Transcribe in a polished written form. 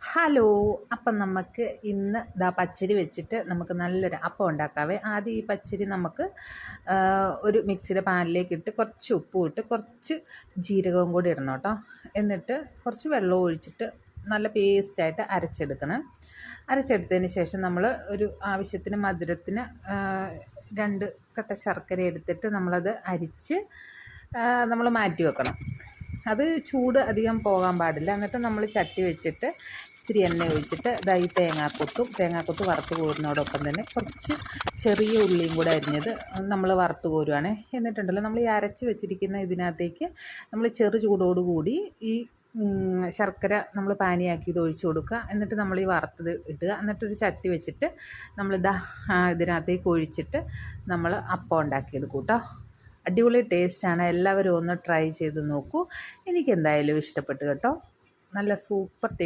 Hello. അപ്പം നമുക്ക് ഇന്ന് പച്ചരി വെച്ചിട്ട് നമുക്ക് നല്ലൊരു അപ്പം ഉണ്ടാക്കാവേ. ആദ്യം ഈ പച്ചരി നമുക്ക് ഒരു മിക്സിയുടെ പാനിലേക്ക് ഇട്ട് കുറച്ച് ഉപ്പും ഇട്ട് കുറച്ച് ജീരകവും കൂടി ഇടണം കേട്ടോ. എന്നിട്ട് കുറച്ച് വെള്ളം ഒഴിച്ചിട്ട് നല്ല പേസ്റ്റായിട്ട് അരച്ചെടുക്കണം. അരച്ചെടുത്തതിന് ശേഷം നമ്മൾ ഒരു ആവശ്യത്തിന് മധുരത്തിന് 2 കട്ട ശർക്കര എടുത്തിട്ട് നമ്മളത് അരിച്ച് നമ്മൾ മാറ്റി വെക്കണം. അത് ചൂട് അധികം പോകാൻ പാടില്ല. എന്നിട്ട് നമ്മൾ ചട്ടി വെച്ചിട്ട് ഇച്ചിരി എണ്ണ ഒഴിച്ചിട്ട് ഈ തേങ്ങാക്കൊത്ത് വറുത്ത് കോരുന്നതോടൊപ്പം തന്നെ കുറച്ച് ചെറിയ ഉള്ളിയും കൂടെ അരിഞ്ഞത് നമ്മൾ വറുത്ത് കോരുവാണ്. എന്നിട്ടുണ്ടല്ലോ നമ്മൾ ഈ അരച്ച് വെച്ചിരിക്കുന്ന ഇതിനകത്തേക്ക് നമ്മൾ ചെറു ചൂടോടുകൂടി ഈ ശർക്കര നമ്മൾ പാനിയാക്കിയത് ഒഴിച്ച് കൊടുക്കുക. എന്നിട്ട് നമ്മൾ ഈ വറുത്തത് ഇടുക. എന്നിട്ടൊരു ചട്ടി വെച്ചിട്ട് നമ്മൾ ഇതിനകത്തേക്ക് ഒഴിച്ചിട്ട് നമ്മൾ അപ്പം ഉണ്ടാക്കിയെടുക്കും കേട്ടോ. അടിപൊളി ടേസ്റ്റാണ്. എല്ലാവരും ഒന്ന് ട്രൈ ചെയ്ത് നോക്കൂ. എനിക്കെന്തായാലും ഇഷ്ടപ്പെട്ടു കേട്ടോ. നല്ല സൂപ്പർ ടേസ്റ്റ്.